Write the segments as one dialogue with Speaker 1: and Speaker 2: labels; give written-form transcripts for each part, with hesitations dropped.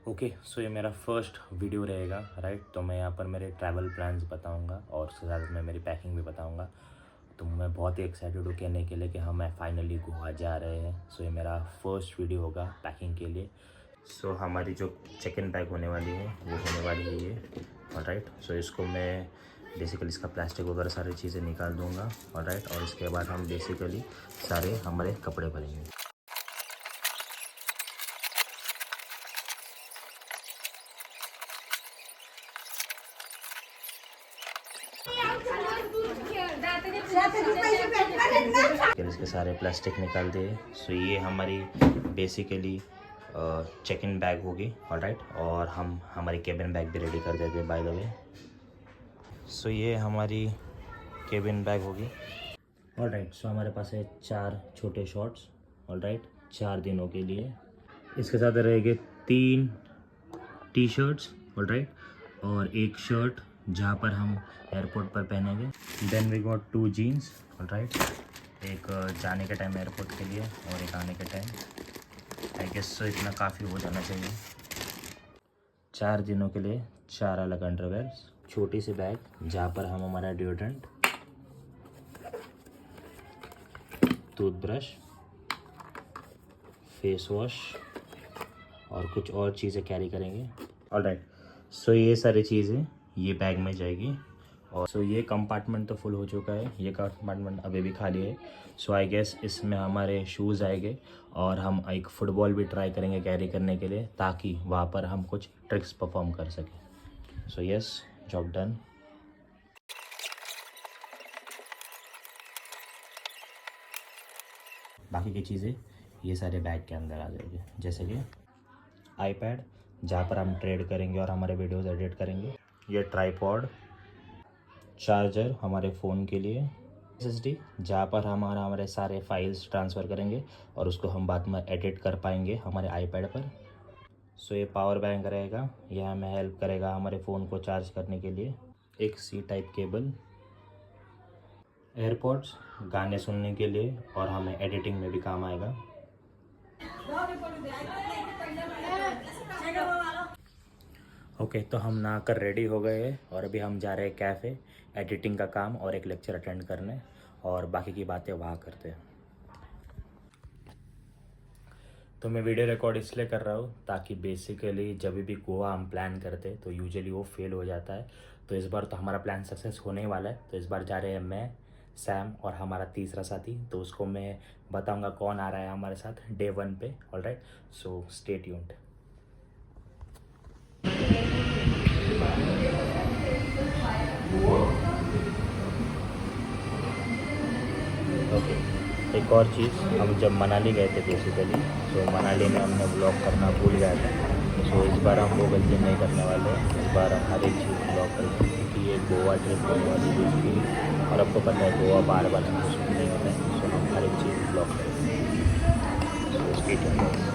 Speaker 1: Okay so ये मेरा first video रहेगा राइट। तो मैं यहाँ पर मेरे ट्रैवल प्लान्स बताऊँगा और उसके साथ मैं मेरी पैकिंग भी बताऊँगा। तो मैं बहुत ही एक्साइटेड हूँ कहने के लिए कि हाँ मैं फाइनली गोवा जा रहे हैं। सो ये मेरा फर्स्ट वीडियो होगा पैकिंग के लिए। सो हमारी जो चेक इन बैग होने वाली है वो होने वाली है ये राइट। सो इसको मैं बेसिकली इसका प्लास्टिक वगैरह सारी चीज़ें निकाल दूँगा राइट। और इसके बाद हम बेसिकली सारे हमारे कपड़े भरेंगे। फिर इसके सारे प्लास्टिक निकाल दिए। सो ये हमारी बेसिकली चेक इन बैग होगी राइट। और हम हमारी केबिन बैग भी रेडी कर देते बाय द वे। सो ये हमारी केबिन बैग होगी राइट। सो हमारे पास है 4 छोटे शॉर्ट्स राइट 4 दिनों के लिए। इसके साथ रहेंगे 3 टी शर्ट्स राइट और 1 शर्ट जहाँ पर हम एयरपोर्ट पर पहनेंगे। Then we got 2 jeans right. एक जाने के टाइम एयरपोर्ट के लिए और एक आने के टाइम। आई गेस सो इतना काफ़ी हो जाना चाहिए। 4 दिनों के लिए 4 अलग अंडरवेयर। छोटी सी बैग जहाँ पर हम हमारा डिओड्रेंट, टूथब्रश, फेस वॉश और कुछ और चीज़ें कैरी करेंगे ऑलराइट। सो ये सारी चीज़ें ये बैग में जाएगी। और सो ये कंपार्टमेंट तो फुल हो चुका है, ये कंपार्टमेंट अभी भी खाली है। सो आई गेस इसमें हमारे शूज़ आएंगे और हम एक फ़ुटबॉल भी ट्राई करेंगे कैरी करने के लिए ताकि वहाँ पर हम कुछ ट्रिक्स परफॉर्म कर सकें। So yes, job done. बाकी की चीज़ें ये सारे बैग के अंदर आ जाएगी, जैसे कि आईपैड जहाँ पर हम ट्रेड करेंगे और हमारे वीडियोस एडिट करेंगे, ये ट्राईपॉड, चार्जर हमारे फ़ोन के लिए, SSD जहाँ पर हमारे सारे फाइल्स ट्रांसफ़र करेंगे और उसको हम बाद में एडिट कर पाएंगे हमारे आईपैड पर। सो ये पावर बैंक रहेगा, यह हमें हेल्प करेगा हमारे फ़ोन को चार्ज करने के लिए। एक C टाइप केबल, एयरपॉड्स गाने सुनने के लिए और हमें एडिटिंग में भी काम आएगा। ओके तो हम नहाकर रेडी हो गए हैं और अभी हम जा रहे हैं कैफ़े एडिटिंग का काम और एक लेक्चर अटेंड करने और बाकी की बातें वहाँ करते हैं। तो मैं वीडियो रिकॉर्ड इसलिए कर रहा हूँ ताकि बेसिकली जब भी गोवा हम प्लान करते हैं तो यूजुअली वो फेल हो जाता है। तो इस बार तो हमारा प्लान सक्सेस होने ही वाला है। तो इस बार जा रहे हैं मैं, सैम और हमारा तीसरा साथी। तो उसको मैं बताऊँगा कौन आ रहा है हमारे साथ डे 1 पे। Alright, so stay tuned. Okay, एक और चीज़, हम जब मनाली गए थे बेसिकली, सो मनाली में हमने ब्लॉग करना भूल गया था। सो इस बार हम वो गलती नहीं करने वाले हैं। इस बार हम हर एक चीज़ ब्लॉग करेंगे क्योंकि ये गोवा ट्रिप होने वाली बेसिकली, और आपको पता है गोवा बार बार हम कुछ नहीं होता है। सो हम हर एक चीज़ ब्लॉग करेंगे। So stay tuned.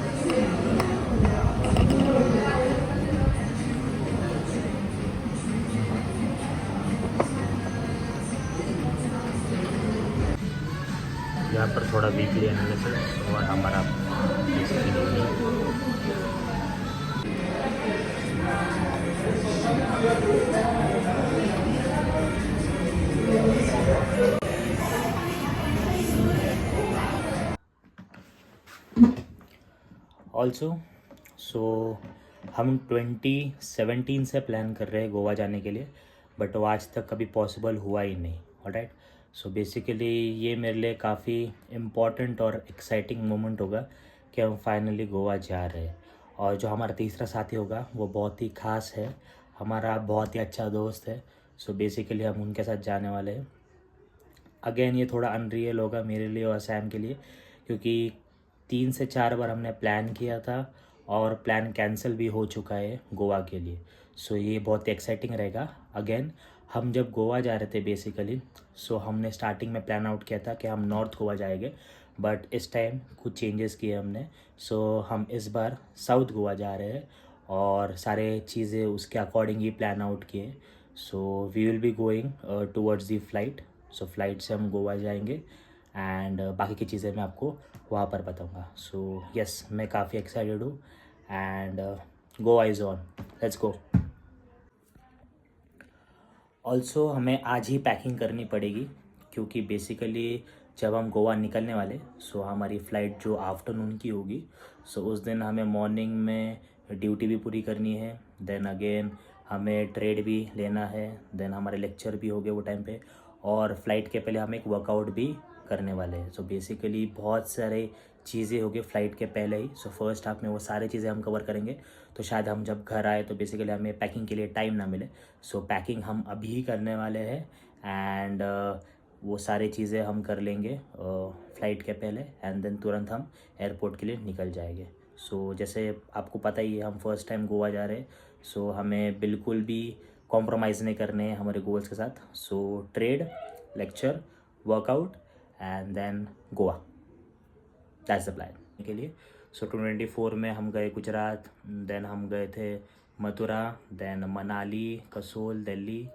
Speaker 1: यहाँ पर थोड़ा वीकली एनालिसिस और हमारा ऑल्सो सो हम 2017 से प्लान कर रहे हैं गोवा जाने के लिए, बट वो आज तक कभी पॉसिबल हुआ ही नहीं। ऑलराइट, सो बेसिकली ये मेरे लिए काफ़ी इम्पॉर्टेंट और एक्साइटिंग मोमेंट होगा कि हम फाइनली गोवा जा रहे हैं। और जो हमारा तीसरा साथी होगा वो बहुत ही ख़ास है, हमारा बहुत ही अच्छा दोस्त है। सो बेसिकली हम उनके साथ जाने वाले हैं। अगेन ये थोड़ा अनरियल होगा मेरे लिए और सैम के लिए क्योंकि 3 से 4 बार हमने प्लान किया था और प्लान कैंसिल भी हो चुका है गोवा के लिए। सो ये बहुत एक्साइटिंग रहेगा। अगेन हम जब गोवा जा रहे थे बेसिकली, सो हमने स्टार्टिंग में प्लान आउट किया था कि हम नॉर्थ गोवा जाएंगे, बट इस टाइम कुछ चेंजेस किए हमने। सो हम इस बार साउथ गोवा जा रहे हैं और सारे चीज़ें उसके अकॉर्डिंग ही प्लान आउट किए। So we will be going towards the flight. So flight से हम गोवा जाएंगे एंड बाकी की चीज़ें मैं आपको वहाँ पर बताऊँगा। सो यस, मैं काफ़ी एक्साइटेड हूँ and Goa is on, let's go. Also हमें आज ही पैकिंग करनी पड़ेगी क्योंकि बेसिकली जब हम गोवा निकलने वाले, सो हमारी फ़्लाइट जो आफ्टरनून की होगी, सो उस दिन हमें मॉर्निंग में ड्यूटी भी पूरी करनी है, देन अगेन हमें ट्रेड भी लेना है, देन हमारे लेक्चर भी हो गए वो टाइम पे, और फ्लाइट के पहले हम एक वर्कआउट भी करने वाले हैं। सो बेसिकली बहुत सारे चीज़ें हो गई फ़्लाइट के पहले ही। सो फर्स्ट हाफ में वो सारी चीज़ें हम कवर करेंगे, तो शायद हम जब घर आए तो बेसिकली हमें पैकिंग के लिए टाइम ना मिले। सो पैकिंग हम अभी ही करने वाले हैं एंड वो सारी चीज़ें हम कर लेंगे फ़्लाइट के पहले, एंड देन तुरंत हम एयरपोर्ट के लिए निकल जाएंगे। सो जैसे आपको पता ही है हम फर्स्ट टाइम गोवा जा रहे हैं, सो हमें बिल्कुल भी कॉम्प्रोमाइज़ नहीं करने हैं हमारे गोल्स के साथ। So trade, lecture, workout and then Goa, that's the plan के लिए। सो 2024 में हम गए गुजरात, देन हम गए थे मथुरा, देन मनाली, कसोल, दिल्ली।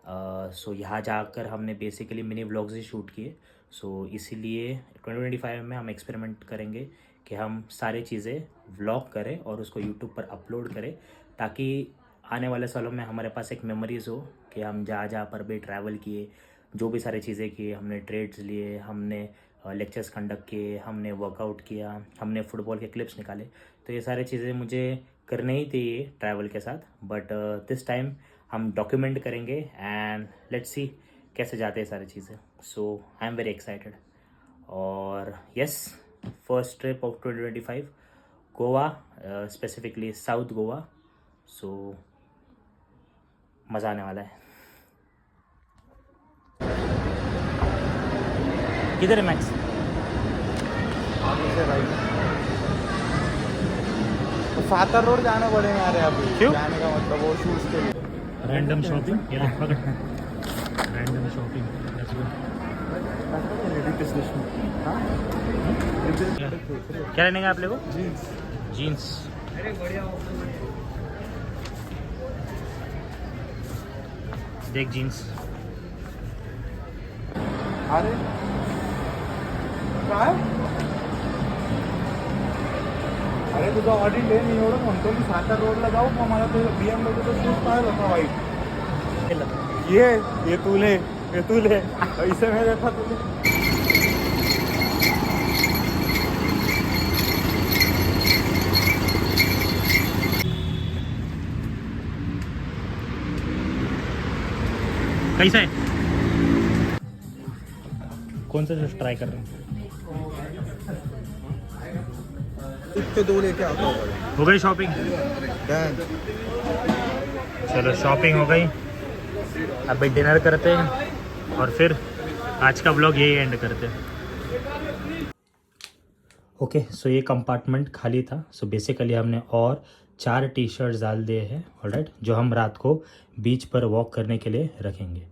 Speaker 1: सो यहाँ जाकर हमने बेसिकली मिनी व्लॉग्स ही शूट किए। सो इसीलिए 2025 में हम एक्सपेरिमेंट करेंगे कि हम सारी चीज़ें व्लॉग करें और उसको यूट्यूब पर अपलोड करें, ताकि आने वाले सालों में हमारे पास एक मेमोरीज़ हो कि हम जहाँ जहाँ पर भी ट्रैवल किए, जो भी सारी चीज़ें किए, हमने ट्रेड्स लिए, हमने लेक्चर्स कंडक्ट किए, हमने वर्कआउट किया, हमने फुटबॉल के क्लिप्स निकाले। तो ये सारी चीज़ें मुझे करने ही थी ये ट्रैवल के साथ, बट दिस टाइम हम डॉक्यूमेंट करेंगे एंड लेट्स सी कैसे जाते हैं सारी चीज़ें। So I am very excited. और yes, first trip of 2025 Goa, specifically south Goa. So मज़ा आने वाला है। किधर है मैक्स?
Speaker 2: तो सातर रोड जाना पड़ेगा यार अभी।
Speaker 1: क्यों?
Speaker 2: जाने का मतलब वो शूज के लिए।
Speaker 1: रैंडम शॉपिंग, ये पकड़, रैंडम शॉपिंग, लेट्स गो। क्या लेने का आप लोगों को?
Speaker 2: जीन्स।
Speaker 1: जीन्स। देख जीन्स।
Speaker 2: अरे काय? अरे तुझा ऑडिट आहे, मी एवढं म्हणतो मी सातार रोडला जाऊ का? मला ते BMW शूज पाहिलं होता वाईट. ये तुले पैसे में देखा तुले.
Speaker 1: कैसा है? कौन सा जूस ट्राई कर रहे हैं?
Speaker 2: इतने दो लेके आता हूँ.
Speaker 1: हो गई शॉपिंग? चलो शॉपिंग हो गई, अभी डिनर करते हैं और फिर आज का ब्लॉग यही एंड करते हैं। ओके, सो ये कंपार्टमेंट खाली था। सो बेसिकली हमने और 4 टी-शर्ट्स डाल दिए हैं, ऑलराइट, जो हम रात को बीच पर वॉक करने के लिए रखेंगे।